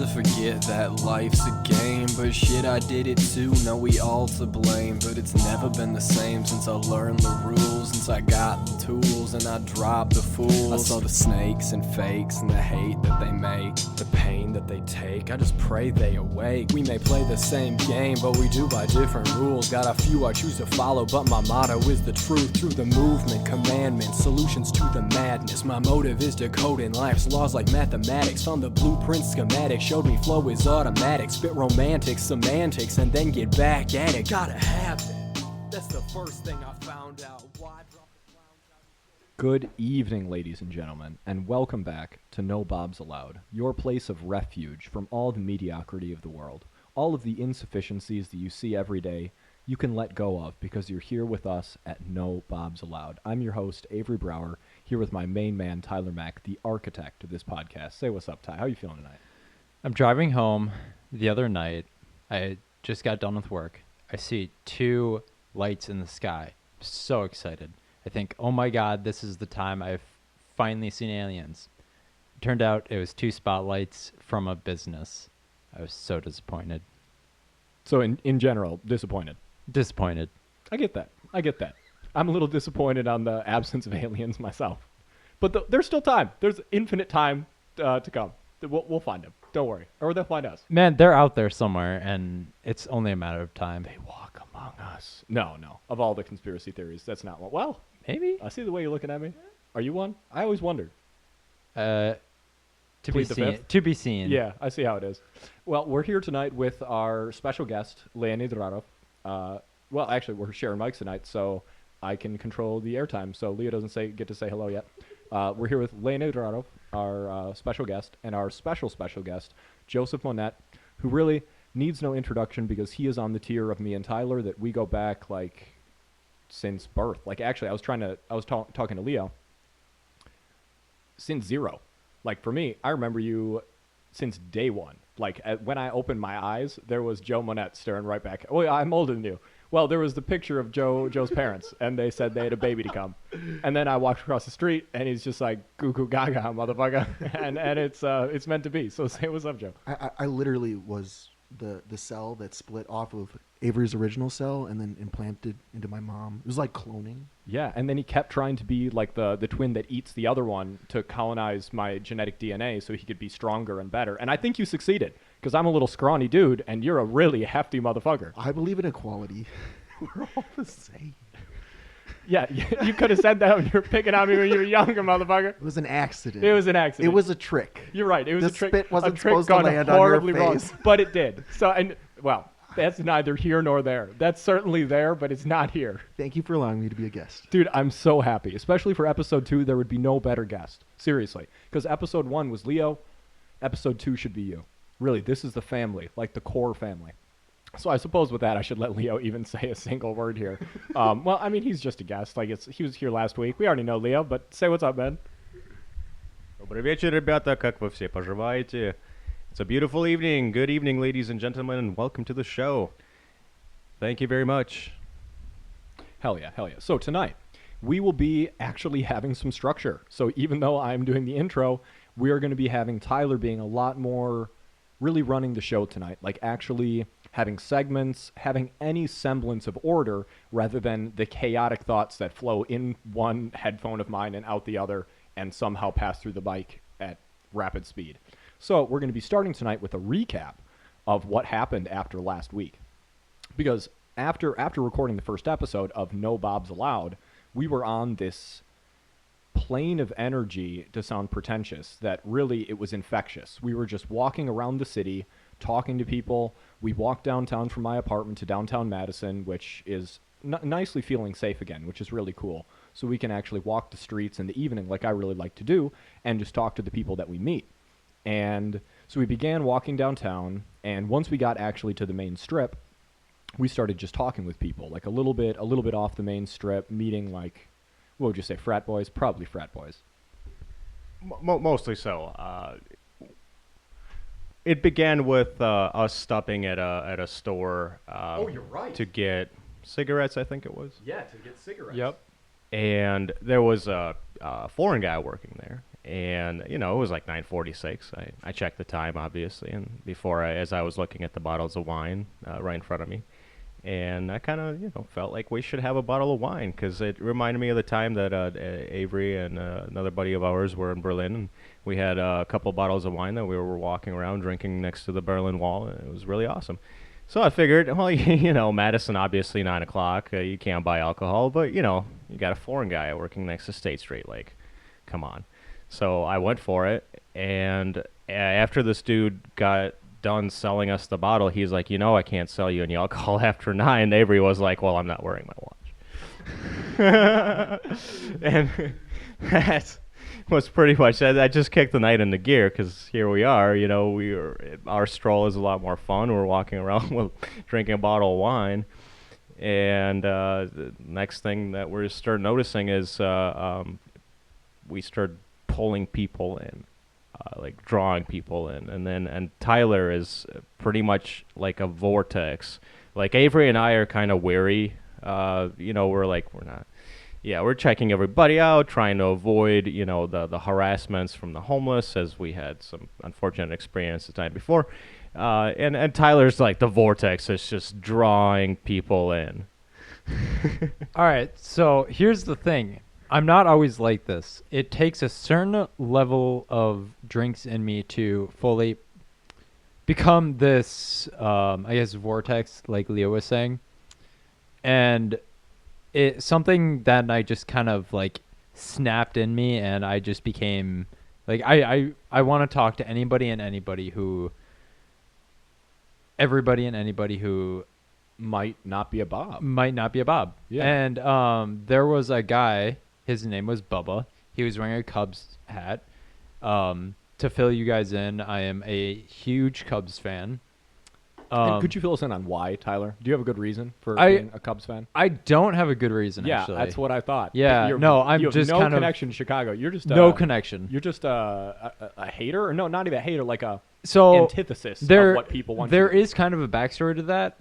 to forget that life's a game, but shit, I did it too. No, we all to blame, but it's never been the same since I learned the rules, since I got the tools and I dropped the fools. I saw the snakes and fakes and the hate that they make, the pain that they take. I just pray they awake. We may play the same game, but we do by different rules. Got a few I choose to follow, but my motto is the truth. Through the movement, commandments, solutions to the madness. My motive is decoding life's laws like mathematics. Found the blueprint schematic, showed me flow is automatic. Spit romantic semantics and then get back at it. Gotta have it. That's the first thing I found out. Why drop the clowns out? Good evening, ladies and gentlemen, and welcome back to No Bobs Allowed, your place of refuge from all the mediocrity of the world. All of the insufficiencies that you see every day, you can let go of because you're here with us at No Bobs Allowed. I'm your host, Avery Brower, here with my main man, Tyler Mack, the architect of this podcast. Say what's up, Ty. How you feeling tonight? I'm driving home the other night. I just got done with work. I see two lights in the sky. So excited. I think, oh my God, this is the time I've finally seen aliens. It turned out it was two spotlights from a business. I was so disappointed. So in general, disappointed. Disappointed. I get that. I'm a little disappointed on the absence of aliens myself. But there's still time. There's infinite time to come. We'll find them. Don't worry. Or they'll find us. Man, they're out there somewhere, and it's only a matter of time. They walk among us. No. Of all the conspiracy theories, that's not one. Well, maybe. I see the way you're looking at me. Are you one? I always wondered. To be seen. Yeah, I see how it is. Well, we're here tonight with our special guest, Leonid Radov. Well, actually, we're sharing mics tonight, so I can control the airtime. So Leo doesn't get to say hello yet. We're here with Leonid Radov, our special guest, and our special guest, Joe Monette, who really needs no introduction because he is on the tier of me and Tyler that we go back like since birth. Like actually, I was talking to Leo since zero. Like for me, I remember you since day one. Like when I opened my eyes, there was Joe Monette staring right back. Oh, I'm older than you. Well, there was the picture of Joe's parents, and they said they had a baby to come. And then I walked across the street, and he's just like, goo goo gaga, motherfucker. and it's meant to be. So say what's up, Joe. I literally was the cell that split off of Avery's original cell and then implanted into my mom. It was like cloning. Yeah, and then he kept trying to be like the twin that eats the other one to colonize my genetic DNA so he could be stronger and better. And I think you succeeded, because I'm a little scrawny dude, and you're a really hefty motherfucker. I believe in equality. We're all the same. Yeah, you could have said that when you were picking on me when you were younger, motherfucker. It was an accident. It was an accident. It was a trick. You're right. It was a trick. The spit wasn't trick supposed to land on your face. Wrong, but it did. So, well, that's neither here nor there. That's certainly there, but it's not here. Thank you for allowing me to be a guest. Dude, I'm so happy. Especially for episode 2, there would be no better guest. Seriously. Because episode 1 was Leo. Episode 2 should be you. Really, this is the family, like the core family. So I suppose with that, I should let Leo even say a single word here. Well, I mean, he's just a guest. Like he was here last week. We already know Leo, but say what's up, man. Добрый вечер, ребята. Как вы все поживаете? It's a beautiful evening. Good evening, ladies and gentlemen, and welcome to the show. Thank you very much. Hell yeah. So tonight, we will be actually having some structure. So even though I'm doing the intro, we are going to be having Tyler being a lot more really running the show tonight, like actually having segments, having any semblance of order rather than the chaotic thoughts that flow in one headphone of mine and out the other and somehow pass through the mic at rapid speed. So we're going to be starting tonight with a recap of what happened after last week. Because after recording the first episode of No Bobs Allowed, we were on this plane of energy, to sound pretentious, that really it was infectious. We were just walking around the city, talking to people. We walked downtown from my apartment to downtown Madison, which is nicely feeling safe again, which is really cool. So we can actually walk the streets in the evening like I really like to do and just talk to the people that we meet. And so we began walking downtown, and once we got actually to the main strip, we started just talking with people, like a little bit off the main strip, meeting like, what would you say, frat boys? Probably frat boys. Mostly so. It began with us stopping at a store. Oh, you're right. To get cigarettes, I think it was. Yeah, to get cigarettes. Yep. And there was a foreign guy working there, And, you know, it was like 9:46. I checked the time, obviously, and as I was looking at the bottles of wine right in front of me. And I kind of, you know, felt like we should have a bottle of wine because it reminded me of the time that Avery and another buddy of ours were in Berlin. And we had a couple bottles of wine that we were walking around drinking next to the Berlin Wall. And it was really awesome. So I figured, well, you know, Madison, obviously 9 o'clock. You can't buy alcohol. But, you know, you got a foreign guy working next to State Street. Like, come on. So I went for it, and after this dude got done selling us the bottle, he's like, you know, I can't sell you any alcohol after 9. Avery was like, well, I'm not wearing my watch. And that was pretty much that. I just kicked the night into gear because here we are. You know, our stroll is a lot more fun. We're walking around with drinking a bottle of wine. And the next thing that we start noticing is we start pulling people in, like drawing people in, and Tyler is pretty much like a vortex. Like Avery and I are kind of wary. You know, we're checking everybody out, trying to avoid, you know, the harassments from the homeless, as we had some unfortunate experience the time before. And Tyler's like the vortex is just drawing people in. All right, so here's the thing. I'm not always like this. It takes a certain level of drinks in me to fully become this, I guess, vortex, like Leo was saying. And it something that I just kind of like snapped in me, and I just became like I want to talk to everybody and anybody who Might not be a Bob. Yeah. And there was a guy. His name was Bubba. He was wearing a Cubs hat. To fill you guys in, I am a huge Cubs fan. And could you fill us in on why, Tyler? Do you have a good reason for being a Cubs fan? I don't have a good reason, Yeah, actually. that's what I thought. Yeah, no, I'm you have just no kind of- connection to Chicago. You're just No connection. You're just a hater, or no, not even a hater, like a So antithesis of what people want. There you to is kind of a backstory to that.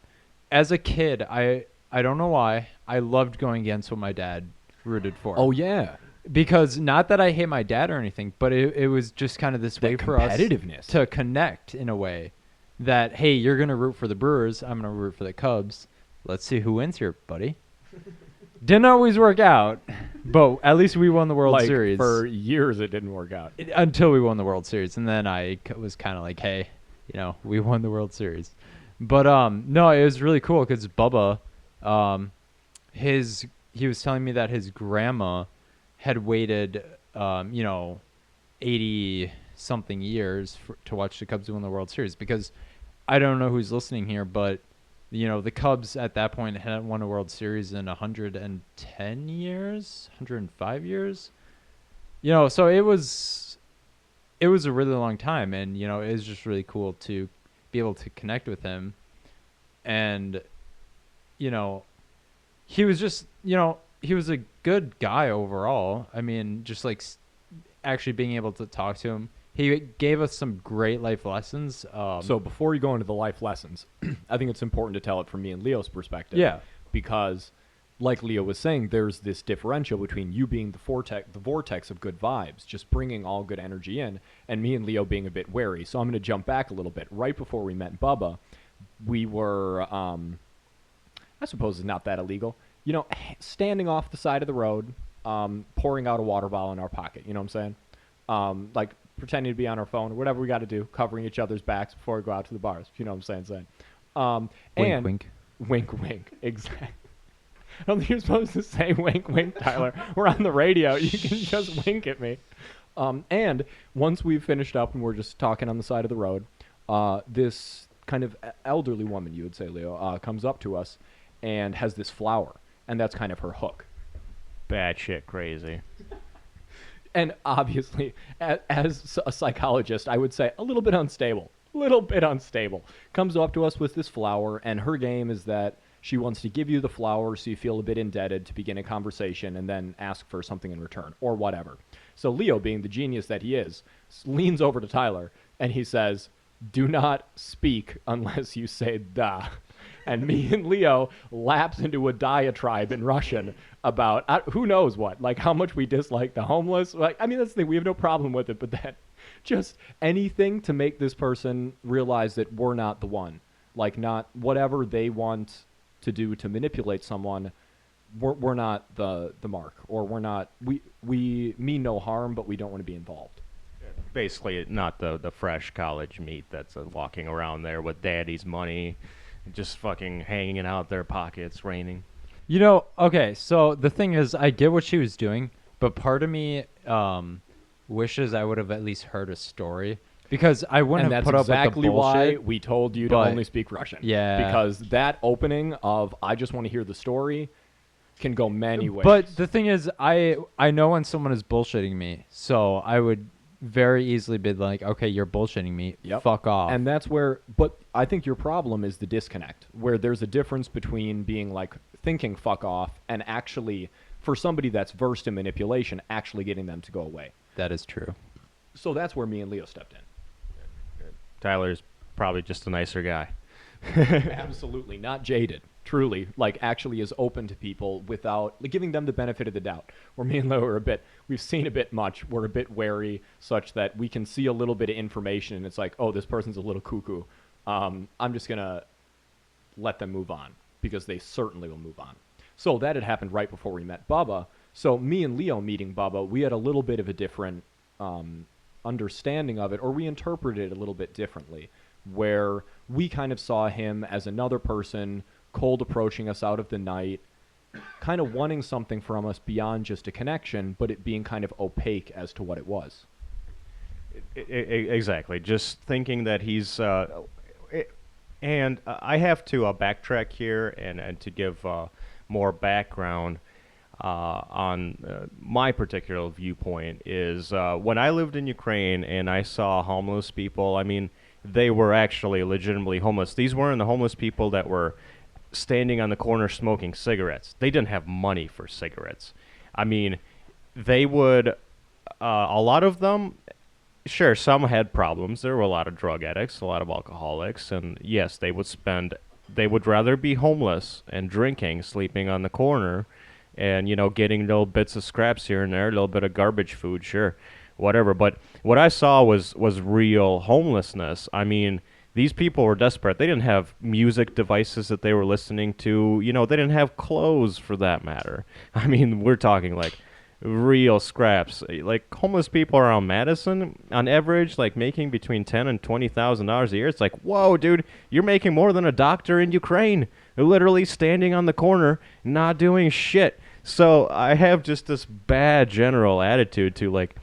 As a kid, I don't know why, I loved going against what my dad rooted for. Oh yeah, Because not that I hate my dad or anything, but it was just kind of this way for us competitiveness to connect in a way that, hey, you're going to root for the Brewers, I'm going to root for the Cubs. Let's see who wins here, buddy. Didn't always work out, but at least we won the World like, Series. for years it didn't work out. Until we won the World Series. And then I was kind of like, hey, you know, we won the World Series. But no, it was really cool because Bubba, he was telling me that his grandma had waited, 80-something years to watch the Cubs win the World Series. Because I don't know who's listening here, but, you know, the Cubs at that point hadn't won a World Series in 110 years, 105 years. You know, so it was a really long time. And, you know, it was just really cool to be able to connect with him. And, you know, he was just, you know, he was a good guy overall. I mean, just like actually being able to talk to him. He gave us some great life lessons. So before you go into the life lessons, I think it's important to tell it from me and Leo's perspective. Yeah. Because, like Leo was saying, there's this differential between you being the vortex of good vibes, just bringing all good energy in, and me and Leo being a bit wary. So I'm going to jump back a little bit. Right before we met Bubba, we were, I suppose it's not that illegal, you know, standing off the side of the road, pouring out a water bottle in our pocket. You know what I'm saying? Like pretending to be on our phone or whatever we got to do, covering each other's backs before we go out to the bars. You know what I'm saying? Wink, wink. Wink, wink. Exactly. I don't think you're supposed to say wink, wink, Tyler. We're on the radio. You can just wink at me. And once we've finished up and we're just talking on the side of the road, this kind of elderly woman, you would say, Leo, comes up to us and has this flower. And that's kind of her hook. Bad shit crazy. And obviously, as a psychologist, I would say a little bit unstable. Comes up to us with this flower, and her game is that she wants to give you the flower so you feel a bit indebted to begin a conversation and then ask for something in return, or whatever. So Leo, being the genius that he is, leans over to Tyler, and he says, "Do not speak unless you say da." And me and Leo lapse into a diatribe in Russian about who knows what, like how much we dislike the homeless. Like, I mean, that's the thing. We have no problem with it, but that just anything to make this person realize that we're not the one. Like, not whatever they want to do to manipulate someone. We're not the mark, or we're not. We mean no harm, but we don't want to be involved. Basically, not the fresh college meat that's walking around there with daddy's money, just fucking hanging out their pockets, raining. You know, okay, so the thing is, I get what she was doing, but part of me wishes I would have at least heard a story, because I wouldn't And have that's put up with the exactly bullshit. why we told you to but- only speak Russian. Yeah. Because that opening of I just want to hear the story can go many ways. But the thing is, I know when someone is bullshitting me, so I would very easily be like, okay, you're bullshitting me. Yep. Fuck off. And that's where, but I think your problem is the disconnect, where there's a difference between being like thinking fuck off and actually, for somebody that's versed in manipulation, actually getting them to go away. That is true. So that's where me and Leo stepped in. Tyler's probably just a nicer guy. Absolutely. Not jaded. Truly. Like, actually is open to people without like, giving them the benefit of the doubt. Where me and Leo are we've seen a bit much. We're a bit wary such that we can see a little bit of information and it's like, oh, this person's a little cuckoo. I'm just going to let them move on because they certainly will move on. So that had happened right before we met Bubba. So me and Leo meeting Bubba, we had a little bit of a different understanding of it, or we interpreted it a little bit differently, where we kind of saw him as another person cold approaching us out of the night, kind of wanting something from us beyond just a connection, but it being kind of opaque as to what it was. Exactly. Just thinking that he's... and I have to backtrack here and to give more background on my particular viewpoint is when I lived in Ukraine and I saw homeless people, I mean, they were actually legitimately homeless. These weren't the homeless people that were standing on the corner smoking cigarettes. They didn't have money for cigarettes. I mean, they would, a lot of them, sure, some had problems. There were a lot of drug addicts, a lot of alcoholics, and yes, they would rather be homeless and drinking, sleeping on the corner, and, you know, getting little bits of scraps here and there, a little bit of garbage food, sure, whatever. But what I saw was real homelessness. I mean, these people were desperate. They didn't have music devices that they were listening to. You know, they didn't have clothes for that matter. I mean, we're talking like real scraps. Like homeless people around Madison, on average, like making between $10,000 and $20,000 a year. It's like, whoa, dude, you're making more than a doctor in Ukraine. They're literally standing on the corner, not doing shit. So I have just this bad general attitude to like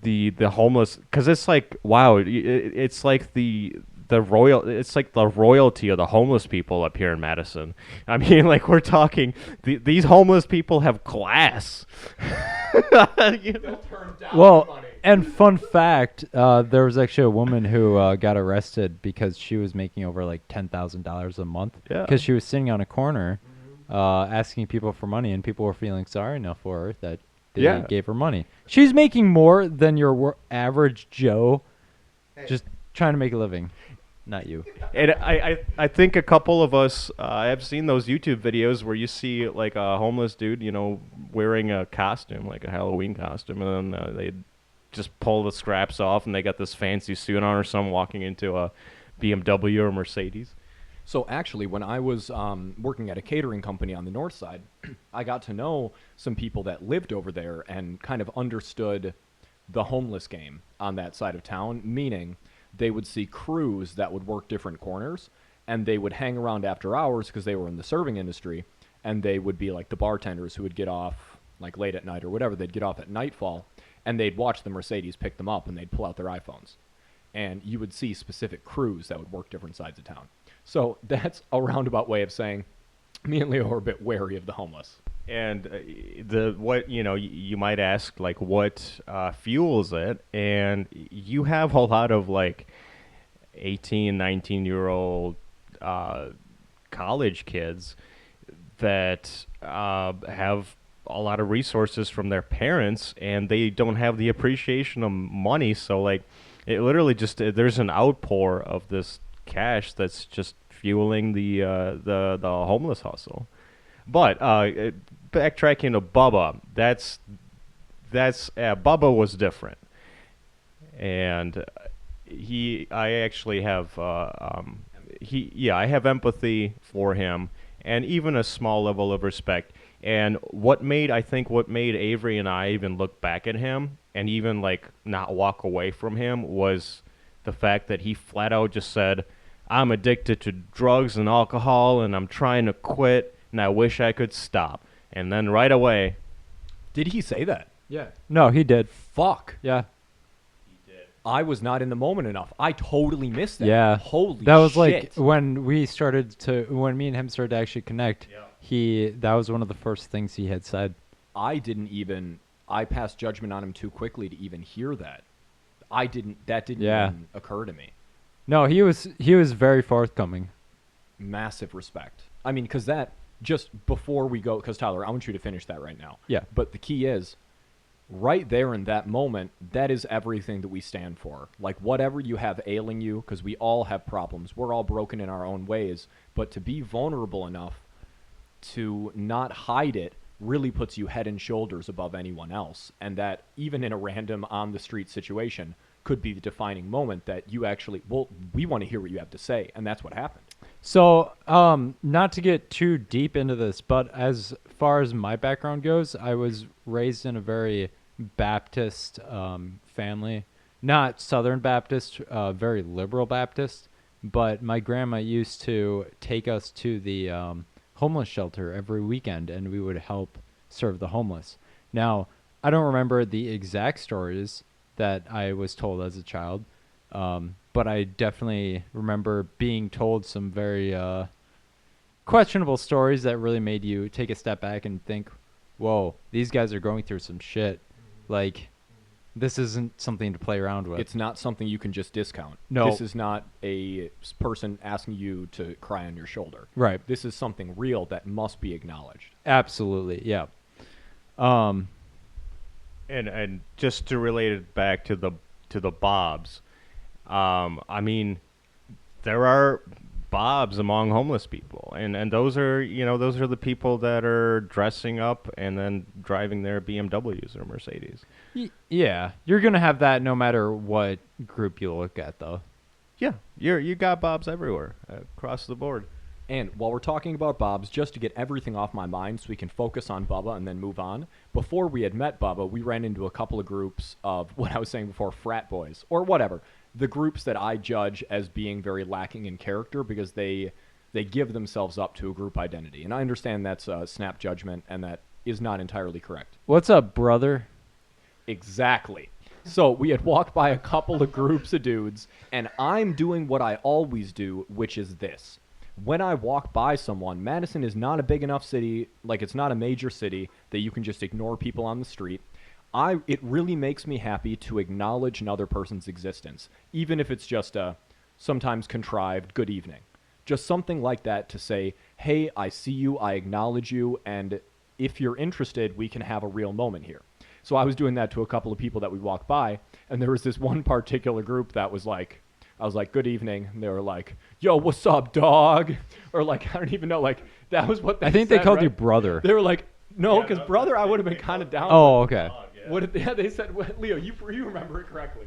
the homeless, because it's like, wow, it's like the royalty of the homeless people up here in Madison. I mean, like, we're talking, these homeless people have class. You know? Well, and fun fact, there was actually a woman who got arrested because she was making over like $10,000 a month Yeah. because she was sitting on a corner asking people for money, and people were feeling sorry enough for her that they Yeah. gave her money. She's making more than your average Joe just trying to make a living. Not you. And I think a couple of us have seen those YouTube videos where you see like a homeless dude, you know, wearing a costume, like a Halloween costume, and then they just pull the scraps off and they got this fancy suit on, or some walking into a BMW or Mercedes. So actually, when I was working at a catering company on the north side, I got to know some people that lived over there and kind of understood the homeless game on that side of town, meaning they would see crews that would work different corners, and they would hang around after hours because they were in the serving industry, and they would be like the bartenders who would get off like late at night or whatever. They'd get off at nightfall, and they'd watch the Mercedes pick them up, and they'd pull out their iPhones. And you would see specific crews that would work different sides of town. So that's a roundabout way of saying me and Leo are a bit wary of the homeless. And what you might ask, like, what fuels it? And you have a lot of like 18, 19-year-old college kids that have a lot of resources from their parents, and they don't have the appreciation of money. So like, it literally just there's an outpour of this cash that's just fueling the homeless hustle. But backtracking to Bubba, that's Bubba was different, and I actually have I have empathy for him, and even a small level of respect. And what made Avery and I even look back at him and even like not walk away from him was the fact that he flat out just said, "I'm addicted to drugs and alcohol, and I'm trying to quit, and I wish I could stop." And then right away, Did he say that? Yeah. No, he did. Fuck. Yeah. I was not in the moment enough. I totally missed that. Yeah. Holy That was shit. like when me and him started to actually connect. Yeah. That was one of the first things he had said. I passed judgment on him too quickly to even hear that. That didn't Yeah. even occur to me. No, he was very forthcoming. Massive respect. I mean, because that, just before we go, because Tyler, I want you to finish that right now. Yeah. But the key is, right there in that moment, that is everything that we stand for. Like, whatever you have ailing you, because we all have problems. We're all broken in our own ways. But to be vulnerable enough to not hide it really puts you head and shoulders above anyone else. And that, even in a random on-the-street situation, could be the defining moment that you actually, well, we want to hear what you have to say. And that's what happened. So, not to get too deep into this, but as far as my background goes, I was raised in a very Baptist family. Not Southern Baptist, very liberal Baptist. But my grandma used to take us to the homeless shelter every weekend, and we would help serve the homeless. Now, I don't remember the exact stories that I was told as a child, but I definitely remember being told some very questionable stories that really made you take a step back and think, whoa, these guys are going through some shit. Like, this isn't something to play around with. It's not something you can just discount. No. This is not a person asking you to cry on your shoulder. Right. This is something real that must be acknowledged. Absolutely, yeah. and just to relate it back to the Bobs, I mean, there are Bobs among homeless people, and those are the people that are dressing up and then driving their BMWs or Mercedes. Yeah, you're gonna have that no matter what group you look at, though. Yeah, you got Bobs everywhere across the board. And while we're talking about Bob's, just to get everything off my mind so we can focus on Bubba and then move on, before we had met Bubba, we ran into a couple of groups of what I was saying before, frat boys, or whatever. The groups that I judge as being very lacking in character because they give themselves up to a group identity. And I understand that's a snap judgment, and that is not entirely correct. What's up, brother? Exactly. So we had walked by a couple of groups of dudes, and I'm doing what I always do, which is this. When I walk by someone, Madison is not a big enough city, like it's not a major city that you can just ignore people on the street. It really makes me happy to acknowledge another person's existence, even if it's just a sometimes contrived good evening. Just something like that to say, hey, I see you, I acknowledge you, and if you're interested, we can have a real moment here. So I was doing that to a couple of people that we walked by, and there was this one particular group that was like, I was like, good evening. And they were like, yo, what's up, dog? Or like, I don't even know, like, that was what they I think said, they called right? you brother. They were like, no, because brother, I would have been kind of down. Oh, okay. What did they said, Leo, you remember it correctly.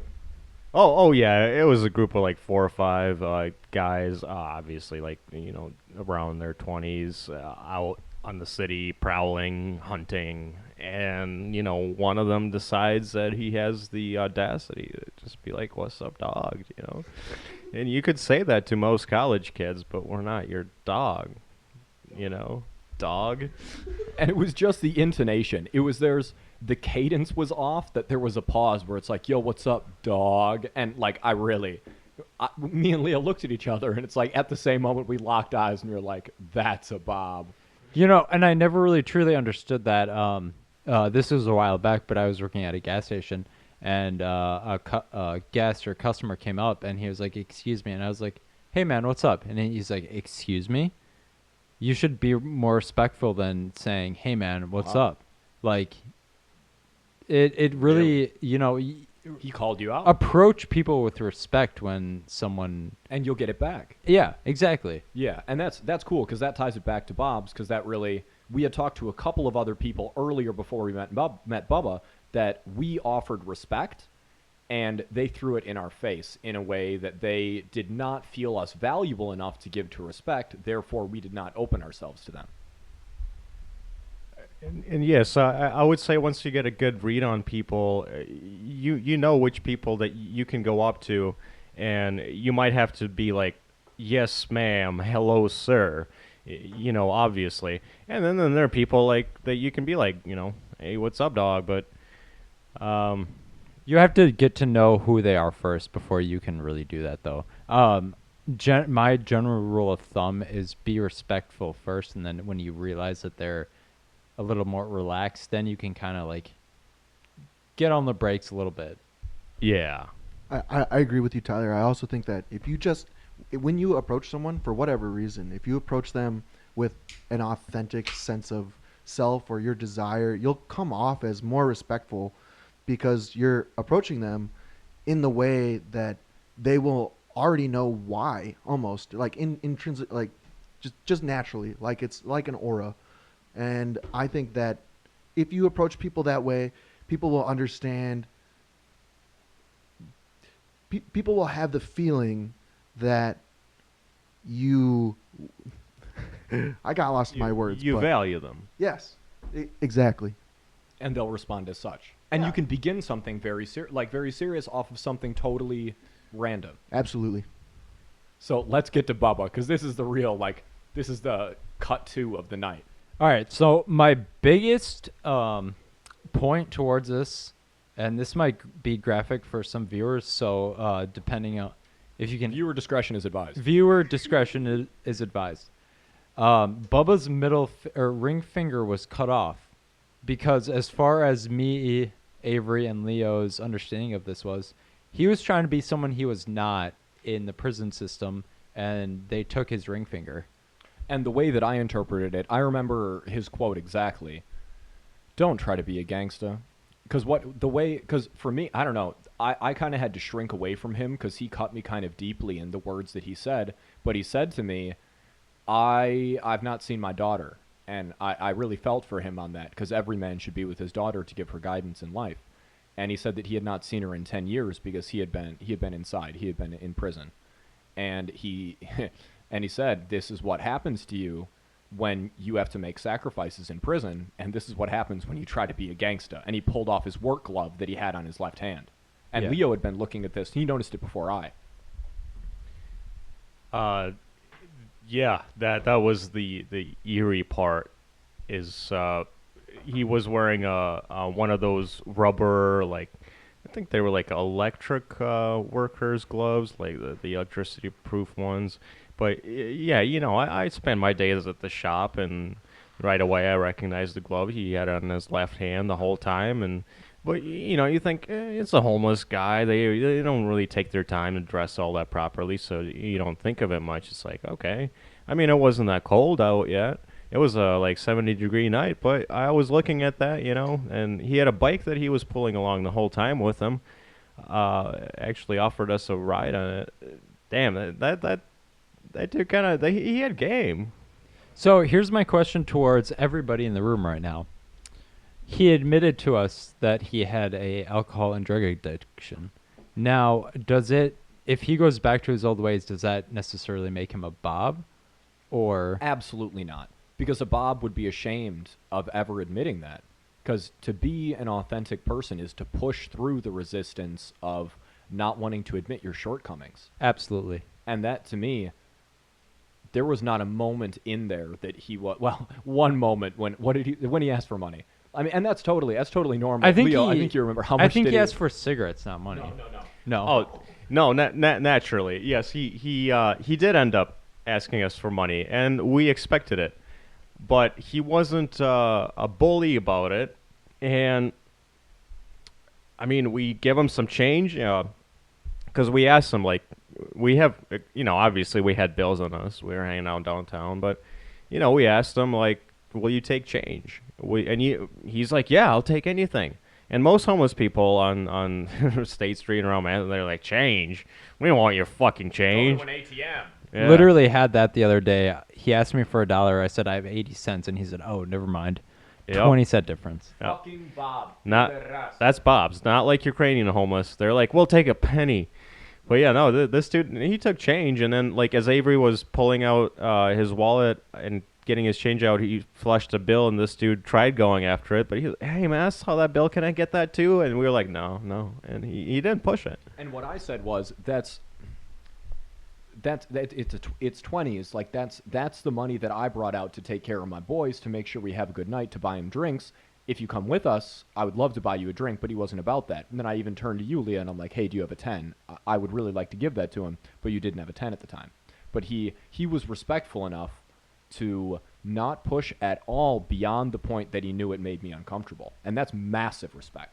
Oh yeah, it was a group of like 4 or 5 guys, obviously like around their 20s, out on the city prowling, hunting, and one of them decides that he has the audacity to just be like, "What's up, dog?" And you could say that to most college kids, but we're not your dog, dog. And it was just the intonation. It was the cadence was off, that there was a pause where it's like, yo, what's up, dog? And like, me and Leah looked at each other, and it's like at the same moment we locked eyes, and we were like, that's a Bob. And I never really truly understood that. This was a while back, but I was working at a gas station, and a guest or customer came up, and he was like, excuse me. And I was like, hey, man, what's up? And then he's like, excuse me? You should be more respectful than saying, hey, man, what's up? Like, it really, He called you out, approach people with respect when someone. and you'll get it back. Yeah, exactly. Yeah, and that's cool because that ties it back to Bob's, because that really, we had talked to a couple of other people earlier before we met Bubba, that we offered respect, and they threw it in our face in a way that they did not feel us valuable enough to give to respect. Therefore, we did not open ourselves to them. And yes, I would say once you get a good read on people, you know which people that you can go up to, and you might have to be like, yes, ma'am, hello, sir, obviously. And then there are people like that you can be like, hey, what's up, dog? But You have to get to know who they are first before you can really do that, though. My general rule of thumb is be respectful first, and then when you realize that they're a little more relaxed, then you can kind of like get on the brakes a little bit. yeah, I agree with you, Tyler. I also think that when you approach someone for whatever reason, if you approach them with an authentic sense of self or your desire, you'll come off as more respectful because you're approaching them in the way that they will already know why, almost like intrinsic, like just naturally, like it's like an aura. And I think that if you approach people that way, people will understand. People will have the feeling that you. I got lost in my words. You but value them. yes, exactly. And they'll respond as such. And Yeah. you can begin something very serious off of something totally random. Absolutely. So let's get to Bubba, because this is the real, this is the cut two of the night. All right, so my biggest point towards this, and this might be graphic for some viewers, so depending on if you can. Viewer discretion is advised. Viewer discretion is advised. Bubba's ring finger was cut off because, as far as me, Avery, and Leo's understanding of this was, he was trying to be someone he was not in the prison system, and they took his ring finger. And the way that I interpreted it, I remember his quote exactly. Don't try to be a gangsta. Because for me, I don't know, I kind of had to shrink away from him because he cut me kind of deeply in the words that he said. But he said to me, I've not seen my daughter. And I really felt for him on that, because every man should be with his daughter to give her guidance in life. And he said that he had not seen her in 10 years because he had been inside. He had been in prison. And he said, this is what happens to you when you have to make sacrifices in prison, and this is what happens when you try to be a gangsta. And he pulled off his work glove that he had on his left hand. And Yeah. Leo had been looking at this. He noticed it before I. Yeah, that was the eerie part. Is he was wearing one of those rubber, like, I think they were like electric workers gloves, like the electricity proof ones. But yeah, I spend my days at the shop, and right away I recognized the glove he had on his left hand the whole time. But you think it's a homeless guy. They don't really take their time to dress all that properly, so you don't think of it much. It's like, okay. I mean, it wasn't that cold out yet. It was a 70-degree night, but I was looking at that, and he had a bike that he was pulling along the whole time with him. Actually offered us a ride on it. Damn, that dude he had game. So here's my question towards everybody in the room right now. He admitted to us that he had a alcohol and drug addiction. Now, if he goes back to his old ways, does that necessarily make him a Bob? Or Absolutely not. Because a Bob would be ashamed of ever admitting that. Because to be an authentic person is to push through the resistance of not wanting to admit your shortcomings. absolutely. And that, to me, there was not a moment in there that he was, well, one moment when he asked for money. I mean, and that's totally normal. I think Leo, I he- think you remember how much I think did he asked for cigarettes, not money. No. Oh, no, naturally. Yes, he did end up asking us for money, and we expected it. But he wasn't a bully about it, and I mean, we gave him some change, because we asked him, like, we have, obviously we had bills on us. We were hanging out downtown, but, we asked him, like, will you take change? He's like, yeah, I'll take anything. And most homeless people on State Street and around Manhattan, they're like, change. We don't want your fucking change. ATM. Yeah. Literally had that the other day. He asked me for $1. I said I have 80 cents, and he said, "Oh, never mind." Yep. 20-cent difference. Yeah. Fucking Bob. That's Bob's. Not like Ukrainian homeless. They're like, we'll take a penny. But yeah, no, this dude, he took change, and then like as Avery was pulling out his wallet and getting his change out, he flushed a bill, and this dude tried going after it, but he was, hey man, I saw that bill. Can I get that too? And we were like, no, and he didn't push it. And what I said was it's 20s. Like that's the money that I brought out to take care of my boys, to make sure we have a good night, to buy them drinks. If you come with us, I would love to buy you a drink, but he wasn't about that. And then I even turned to you, Leah, and I'm like, hey, do you have a 10? I would really like to give that to him, but you didn't have a 10 at the time. But he was respectful enough to not push at all beyond the point that he knew it made me uncomfortable. And that's massive respect.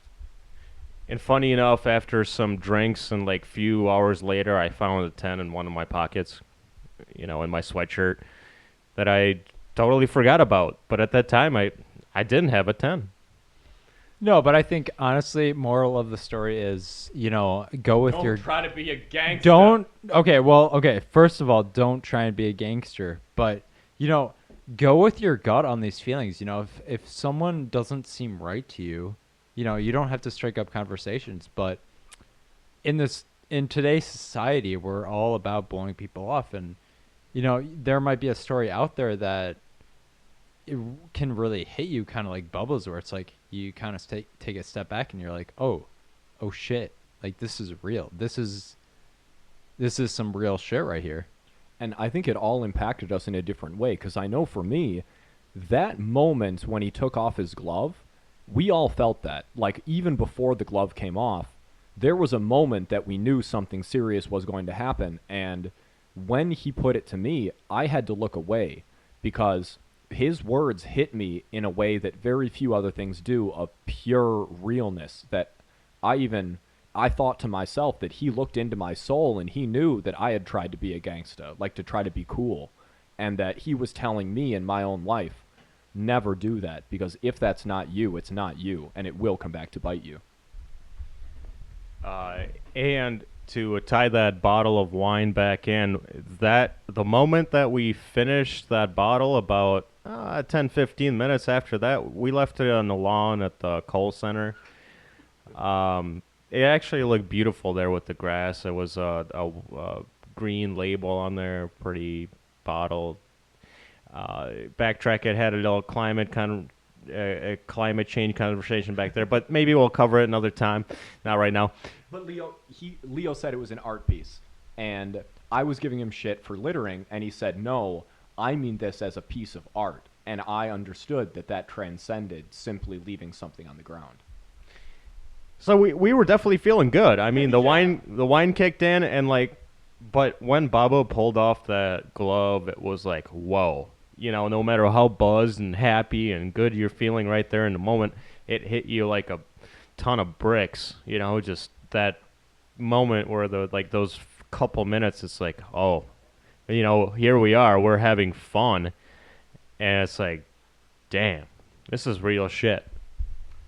And funny enough, after some drinks and like few hours later, I found a 10 in one of my pockets, in my sweatshirt, that I totally forgot about. But at that time, I didn't have a 10. No, but I think honestly, moral of the story is, go with your. Don't try to be a gangster. Don't. Okay. First of all, don't try and be a gangster. But go with your gut on these feelings. If someone doesn't seem right to you, you don't have to strike up conversations. But in today's society, we're all about blowing people off, and there might be a story out there that it can really hit you, kind of like Bubba's, where it's like you kind of take a step back and you're like, oh shit, like this is real. This is some real shit right here. And I think it all impacted us in a different way, because I know for me, that moment when he took off his glove, we all felt that. Like, even before the glove came off, there was a moment that we knew something serious was going to happen. And when he put it to me, I had to look away, because his words hit me in a way that very few other things do, of pure realness, that I thought to myself that he looked into my soul and he knew that I had tried to be a gangsta, like to try to be cool, and that he was telling me in my own life, never do that, because if that's not you, it's not you, and it will come back to bite you. And to tie that bottle of wine back in, that the moment that we finished that bottle, about 10-15 minutes after that, we left it on the lawn at the Kohl Center. It actually looked beautiful there with the grass. It was a green label on there, pretty bottle. Backtrack, it had a little climate change conversation back there, but maybe we'll cover it another time, not right now. But Leo said it was an art piece, and I was giving him shit for littering, and he said, no, I mean this as a piece of art, and I understood that transcended simply leaving something on the ground. So we were definitely feeling good. I mean, the wine kicked in, and but when Bubba pulled off that glove, it was like, whoa. No matter how buzzed and happy and good you're feeling right there in the moment, it hit you like a ton of bricks. Just that moment where those couple minutes, it's like, oh, here we are, we're having fun, and it's like, damn, this is real shit.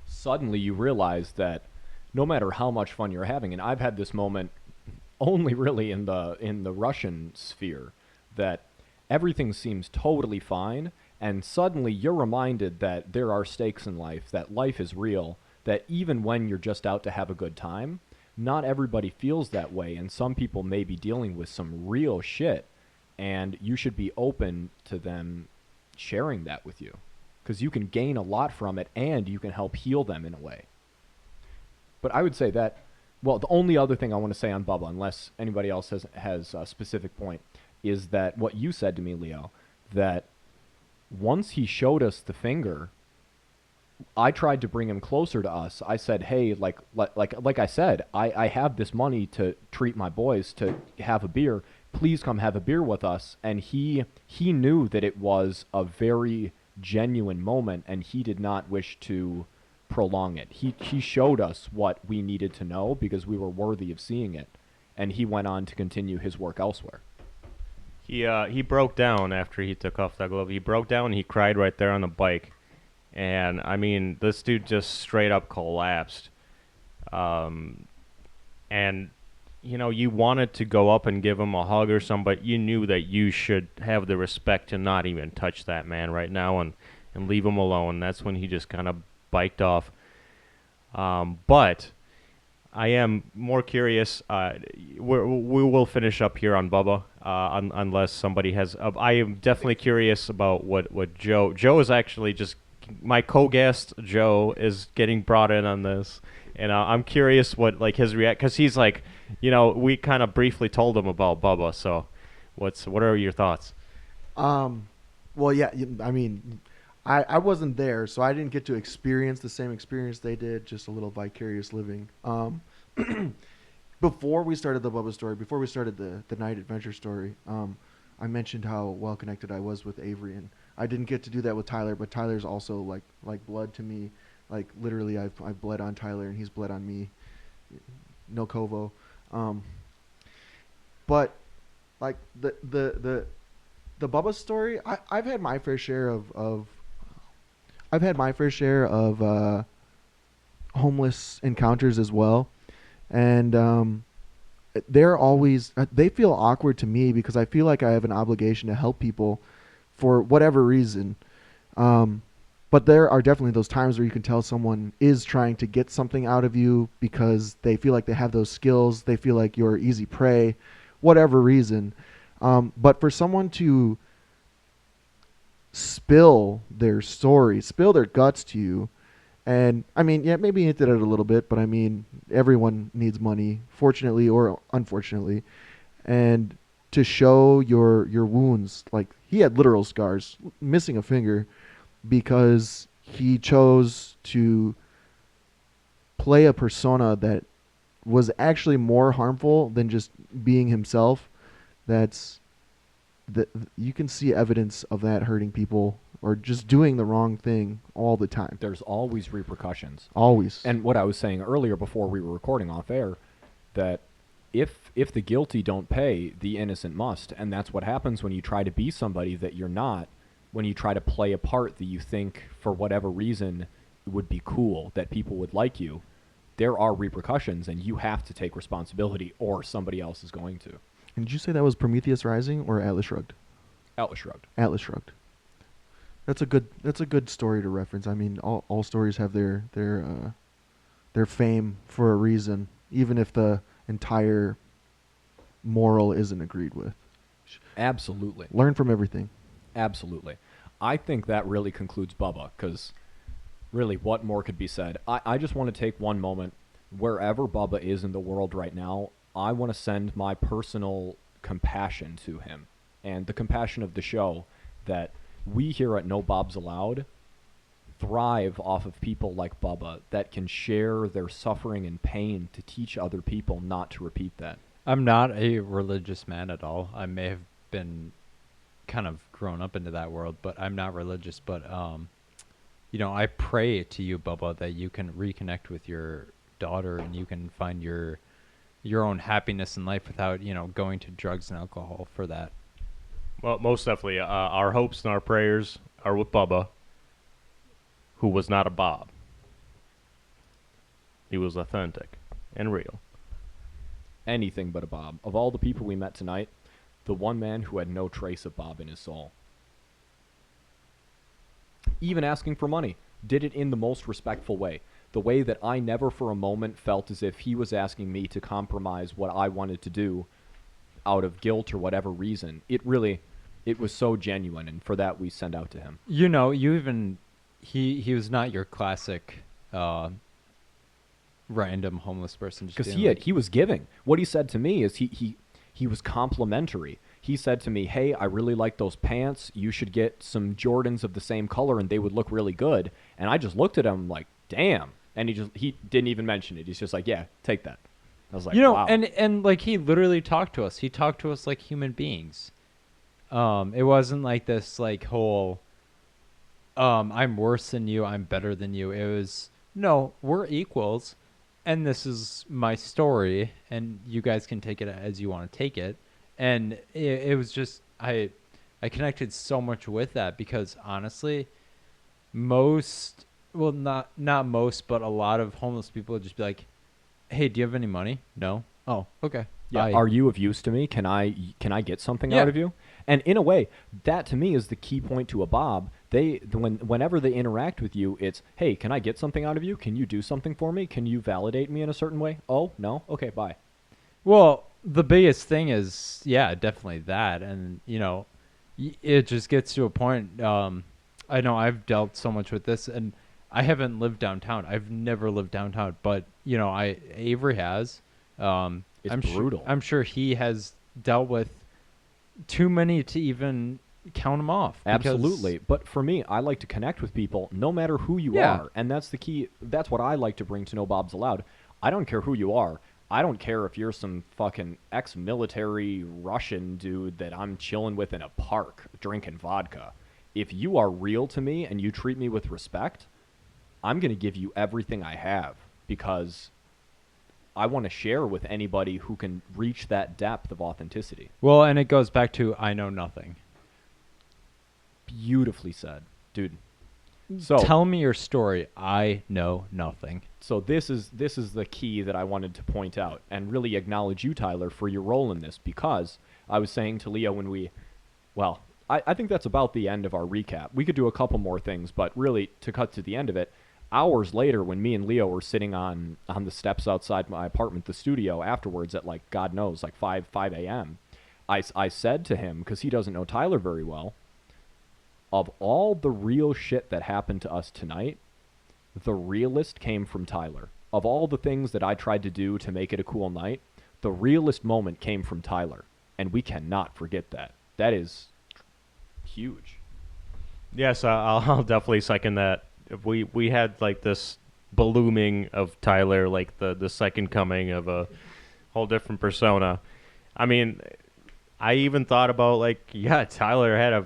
Suddenly you realize that no matter how much fun you're having, and I've had this moment only really in the Russian sphere, that everything seems totally fine, and suddenly you're reminded that there are stakes in life, that life is real, that even when you're just out to have a good time, not everybody feels that way, and some people may be dealing with some real shit, and you should be open to them sharing that with you, because you can gain a lot from it, and you can help heal them in a way. But I would say that, well, the only other thing I want to say on Bubba, unless anybody else has a specific point, is that what you said to me, Leo, that once he showed us the finger, I tried to bring him closer to us. I said, hey, like I said, I have this money to treat my boys, to have a beer. Please come have a beer with us. And he knew that it was a very genuine moment, and he did not wish to prolong it. He showed us what we needed to know because we were worthy of seeing it, and he went on to continue his work elsewhere. He broke down after he took off that glove. He broke down and he cried right there on the bike. And I mean, this dude just straight up collapsed. And you know, you wanted to go up and give him a hug or something, but you knew that you should have the respect to not even touch that man right now and leave him alone. That's when he just kind of biked off. But I am more curious. We will finish up here on Bubba, unless somebody has. I am definitely curious about what Joe. Joe is actually just my co-guest. Joe is getting brought in on this, and I'm curious what like his react, because he's like, you know, we kind of briefly told him about Bubba. So, what are your thoughts? Well, yeah, I mean, I wasn't there, so I didn't get to experience the same experience they did, just a little vicarious living. Before we started the Bubba story, before we started the night adventure story, I mentioned how well connected I was with Avery, and I didn't get to do that with Tyler, but Tyler's also like blood to me. Like literally, I've bled on Tyler, and he's bled on me. No Kovo. But like the Bubba story, I've had my fair share of homeless encounters as well, and they're always they feel awkward to me because I feel like I have an obligation to help people for whatever reason. But there are definitely those times where you can tell someone is trying to get something out of you because they feel like they have those skills, they feel like you're easy prey, whatever reason. But for someone to spill their story, spill their guts to you, and I mean, yeah, maybe he hinted at it a little bit, but I mean, everyone needs money, fortunately or unfortunately, and to show your wounds, like he had literal scars, missing a finger, because he chose to play a persona that was actually more harmful than just being himself. That you can see evidence of that hurting people or just doing the wrong thing all the time. There's always repercussions. Always. And what I was saying earlier before we were recording off air, that if the guilty don't pay, the innocent must. And that's what happens when you try to be somebody that you're not, when you try to play a part that you think for whatever reason would be cool, that people would like you. There are repercussions, and you have to take responsibility, or somebody else is going to. And did you say that was Prometheus Rising or Atlas Shrugged? Atlas Shrugged. Atlas Shrugged. That's a good story to reference. I mean, all stories have their fame for a reason, even if the entire moral isn't agreed with. Absolutely. Learn from everything. Absolutely. I think that really concludes Bubba, because really, what more could be said? I just want to take one moment, wherever Bubba is in the world right now, I want to send my personal compassion to him, and the compassion of the show, that we here at No Bobs Allowed thrive off of people like Bubba that can share their suffering and pain to teach other people not to repeat that. I'm not a religious man at all. I may have been kind of grown up into that world, but I'm not religious. But you know, I pray to you, Bubba, that you can reconnect with your daughter and you can find your own happiness in life without, you know, going to drugs and alcohol for that. Well, most definitely, our hopes and our prayers are with Bubba, who was not a Bob. He was authentic and real. Anything but a Bob. Of all the people we met tonight, the one man who had no trace of Bob in his soul. Even asking for money, did it in the most respectful way. The way that I never for a moment felt as if he was asking me to compromise what I wanted to do out of guilt or whatever reason. It was so genuine, and for that we send out to him. You know, he was not your classic random homeless person. Because he was giving. What he said to me is he was complimentary. He said to me, "Hey, I really like those pants. You should get some Jordans of the same color, and they would look really good." And I just looked at him like, "Damn!" And he didn't even mention it. He's just like, "Yeah, take that." I was like, you know, wow. and like he literally talked to us. He talked to us like human beings. It wasn't like this like whole I'm worse than you, I'm better than you. It was, no, we're equals, and this is my story, and you guys can take it as you want to take it. And it was just I connected so much with that because honestly, most, well, not most, but a lot of homeless people would just be like, "Hey, do you have any money?" No. Oh, okay. Yeah. Bye. Are you of use to me? Can I get something Yeah. out of you? And in a way, that to me is the key point to a Bob. Whenever they interact with you, it's, hey, can I get something out of you? Can you do something for me? Can you validate me in a certain way? Oh, no? Okay, bye. Well, the biggest thing is, yeah, definitely that. And, it just gets to a point. I know I've dealt so much with this, and I haven't lived downtown. I've never lived downtown, but, Avery has. It's brutal. I'm sure he has dealt with too many to even count them off. Absolutely. But for me, I like to connect with people no matter who you Yeah. are. And that's the key. That's what I like to bring to No Bobs Allowed. I don't care who you are. I don't care if you're some fucking ex-military Russian dude that I'm chilling with in a park drinking vodka. If you are real to me and you treat me with respect, I'm going to give you everything I have because I want to share with anybody who can reach that depth of authenticity. Well, and it goes back to I know nothing. Beautifully said, dude. So Tell me your story. I know nothing. So this is the key that I wanted to point out and really acknowledge you, Tyler, for your role in this, because I was saying to Leo when I think that's about the end of our recap. We could do a couple more things, but really, to cut to the end of it, hours later when me and Leo were sitting on the steps outside my apartment, the studio, afterwards at like, God knows, like 5 a.m., I said to him, because he doesn't know Tyler very well, of all the real shit that happened to us tonight, the realest came from Tyler. Of all the things that I tried to do to make it a cool night, the realest moment came from Tyler. And we cannot forget that. That is huge. Yes, I'll definitely second that. We had like this blooming of Tyler, like the second coming of a whole different persona. I mean, I even thought about like, yeah, Tyler had a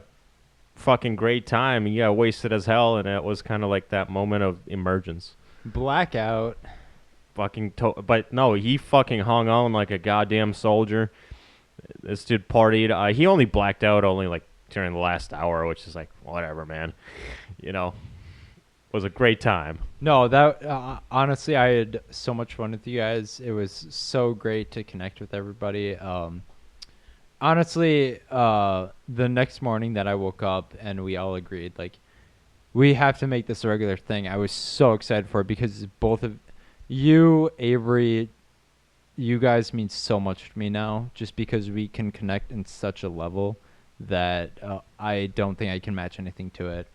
fucking great time. He got wasted as hell, and it was kind of like that moment of emergence. Blackout. But no, he fucking hung on like a goddamn soldier. This dude partied. He only blacked out only like during the last hour, which is like whatever, man. It was a great time. No, that honestly, I had so much fun with you guys. It was so great to connect with everybody. Honestly, the next morning that I woke up and we all agreed, like, we have to make this a regular thing. I was so excited for it because both of you, Avery, you guys mean so much to me now, just because we can connect in such a level that I don't think I can match anything to it.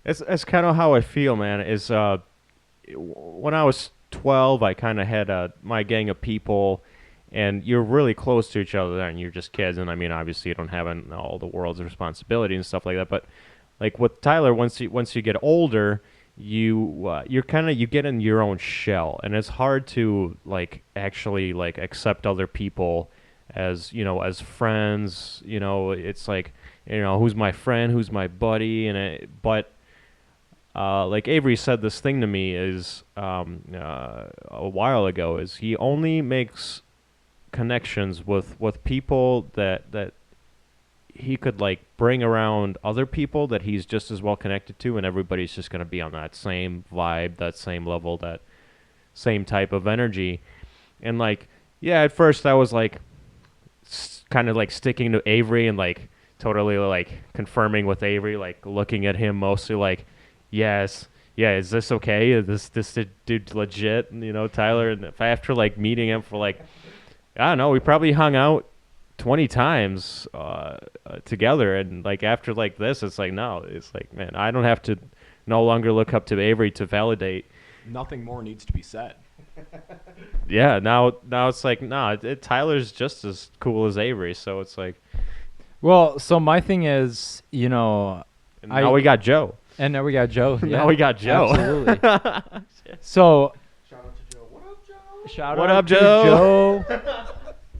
It's kind of how I feel, man. Is when I was 12, I kind of had my gang of people. And you're really close to each other, and you're just kids. And I mean, obviously, you don't have all the world's responsibility and stuff like that. But like with Tyler, once you get older, you get in your own shell, and it's hard to like actually like accept other people as as friends. It's like who's my friend, who's my buddy, but like Avery said, this thing to me is a while ago is he only makes connections with people that he could like bring around other people that he's just as well connected to, and everybody's just going to be on that same vibe, that same level, that same type of energy. And like, yeah, at first I was like kind of like sticking to Avery and like totally like confirming with Avery, like looking at him mostly like, yes, yeah, is this okay? Is this dude legit? Tyler, and after like meeting him for like, I don't know, we probably hung out 20 times together, and like after like this, it's like, no, it's like, man, I don't have to no longer look up to Avery to validate. Nothing more needs to be said. Yeah, now it's like, nah, Tyler's just as cool as Avery, so it's like, well, so my thing is, and now we got Joe. And now we got Joe. Yeah, now we got Joe. Absolutely. So Shout out to Joe. What up, Joe? shout What out up, to Joe?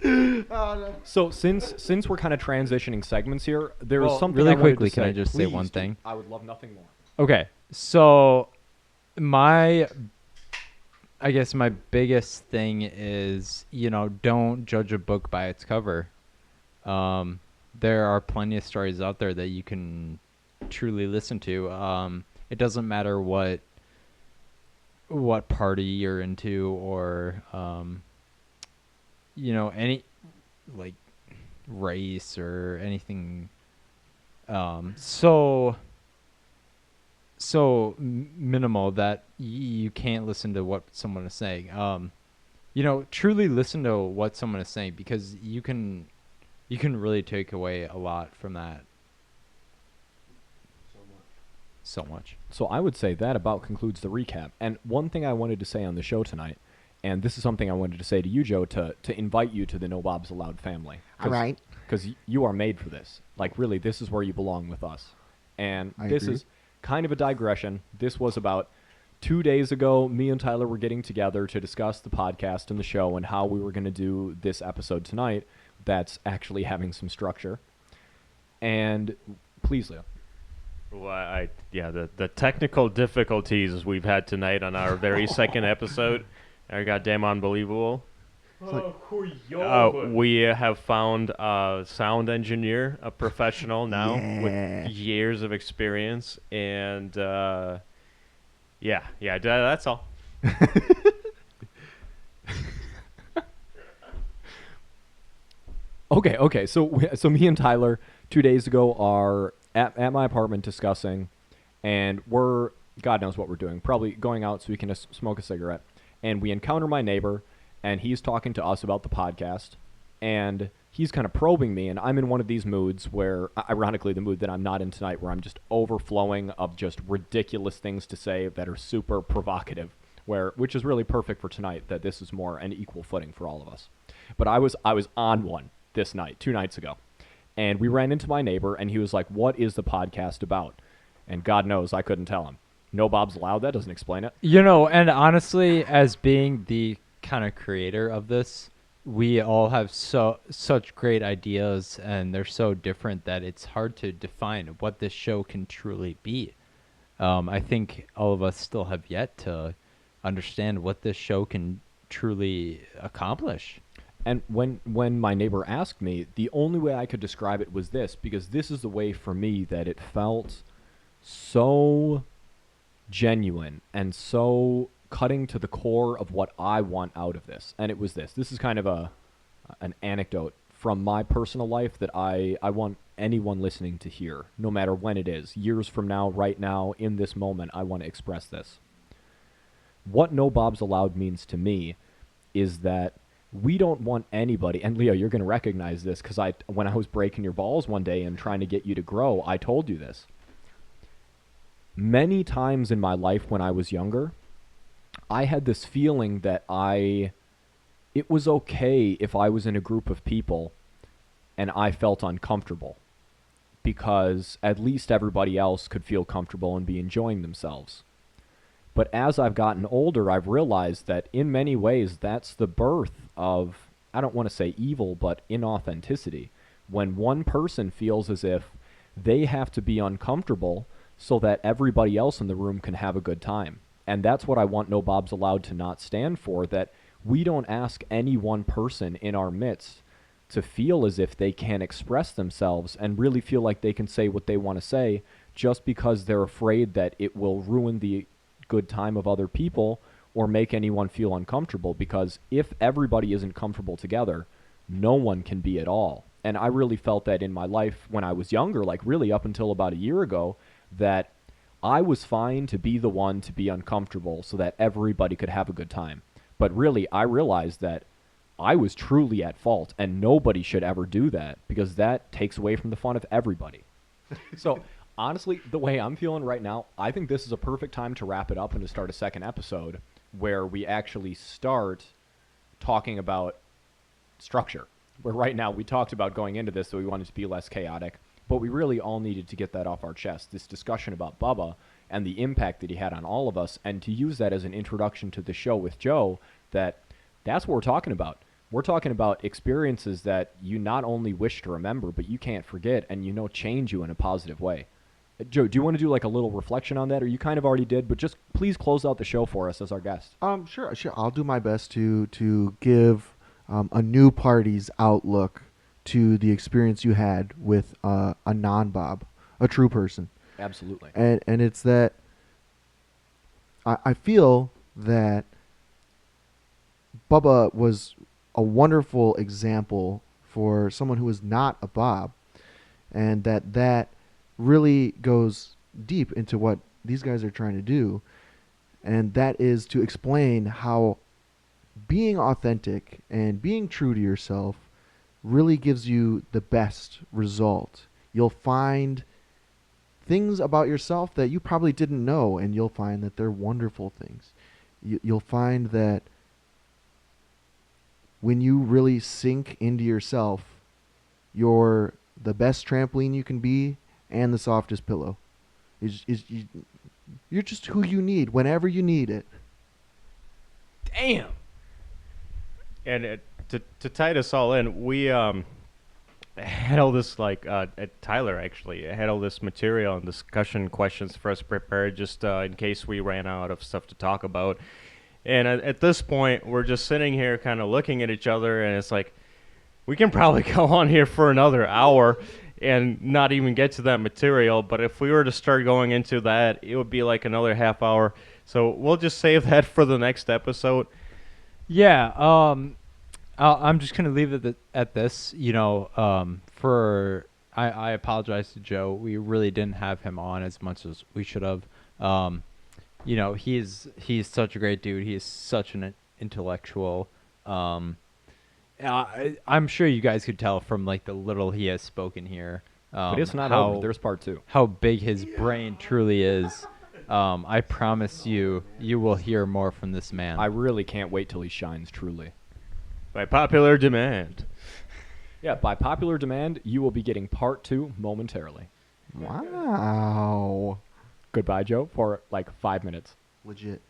Joe. So since we're kind of transitioning segments here, there's Well, something really I wanted quickly, to can I say. just say Please one do. thing? I would love nothing more. Okay, so I guess my biggest thing is, don't judge a book by its cover. There are plenty of stories out there that you can truly listen to. It doesn't matter what party you're into or any like race or anything minimal that you can't listen to what someone is saying. Truly listen to what someone is saying, because you can really take away a lot from that. So much. So I would say that about concludes the recap. And one thing I wanted to say on the show tonight, and this is something I wanted to say to you, Joe, to invite you to the No Bobs Allowed family. All right. Because you are made for this. Like, really, this is where you belong with us. And this is kind of a digression. This was about 2 days ago. Me and Tyler were getting together to discuss the podcast and the show and how we were going to do this episode tonight that's actually having some structure. And please, Leo. Well, the technical difficulties we've had tonight on our very second episode are goddamn unbelievable. We have found a sound engineer, a professional now with years of experience, and that's all. Okay. So me and Tyler 2 days ago are at my apartment discussing, and we're, God knows what we're doing, probably going out so we can just smoke a cigarette. And we encounter my neighbor, and he's talking to us about the podcast, and he's kind of probing me, and I'm in one of these moods where, ironically, the mood that I'm not in tonight, where I'm just overflowing of just ridiculous things to say that are super provocative, which is really perfect for tonight, that this is more an equal footing for all of us. But I was on one this night, 2 nights ago, and we ran into my neighbor, and he was like, "What is the podcast about?" And God knows I couldn't tell him. No Bob's Allowed, that doesn't explain it. And honestly, as being the kind of creator of this, we all have such great ideas, and they're so different that it's hard to define what this show can truly be. I think all of us still have yet to understand what this show can truly accomplish. And when my neighbor asked me, the only way I could describe it was this, because this is the way for me that it felt so genuine and so cutting to the core of what I want out of this. And it was this. This is kind of an anecdote from my personal life that I want anyone listening to hear, no matter when it is. Years from now, right now, in this moment, I want to express this. What No Bob's Allowed means to me is that we don't want anybody, and Leo, you're going to recognize this, because when I was breaking your balls one day and trying to get you to grow, I told you this. Many times in my life when I was younger, I had this feeling that it was okay if I was in a group of people and I felt uncomfortable, because at least everybody else could feel comfortable and be enjoying themselves. But as I've gotten older, I've realized that in many ways that's the birth of, I don't want to say evil, but inauthenticity. When one person feels as if they have to be uncomfortable so that everybody else in the room can have a good time. And that's what I want No Bob's Allowed to not stand for, that we don't ask any one person in our midst to feel as if they can express themselves and really feel like they can say what they want to say just because they're afraid that it will ruin the good time of other people or make anyone feel uncomfortable. Because if everybody isn't comfortable together, no one can be at all. And I really felt that in my life when I was younger, like really up until about a year ago, that I was fine to be the one to be uncomfortable so that everybody could have a good time. But really, I realized that I was truly at fault, and nobody should ever do that, because that takes away from the fun of everybody. So, honestly, the way I'm feeling right now, I think this is a perfect time to wrap it up and to start a second episode where we actually start talking about structure. Where right now we talked about going into this that we wanted to be less chaotic, but we really all needed to get that off our chest, this discussion about Bubba and the impact that he had on all of us, and to use that as an introduction to the show with Joe, that's what we're talking about. We're talking about experiences that you not only wish to remember, but you can't forget, and change you in a positive way. Joe, do you want to do like a little reflection on that, or you kind of already did, but just please close out the show for us as our guest. Sure. I'll do my best to give a new party's outlook to the experience you had with a non-Bob, a true person. Absolutely. And it's that I feel that Bubba was a wonderful example for someone who is not a Bob, and that really goes deep into what these guys are trying to do, and that is to explain how being authentic and being true to yourself really gives you the best result. You'll find things about yourself that you probably didn't know, and you'll find that they're wonderful things. You'll find that when you really sink into yourself, you're the best trampoline you can be and the softest pillow. You're just who you need whenever you need it. Damn. And to tie this all in, we had all this Tyler actually had all this material and discussion questions for us prepared just in case we ran out of stuff to talk about. And at this point, we're just sitting here kind of looking at each other, and it's like, we can probably go on here for another hour and not even get to that material. But if we were to start going into that, it would be like another half hour. So we'll just save that for the next episode. Yeah, I'm just gonna leave it at this. I apologize to Joe. We really didn't have him on as much as we should have. He's such a great dude. He is such an intellectual. I'm sure you guys could tell from like the little he has spoken here. But it's not over. There's part 2. How big his brain truly is. I promise you will hear more from this man. I really can't wait till he shines truly. By popular demand. Yeah, by popular demand, you will be getting part 2 momentarily. Wow. Goodbye, Joe, for like 5 minutes. Legit.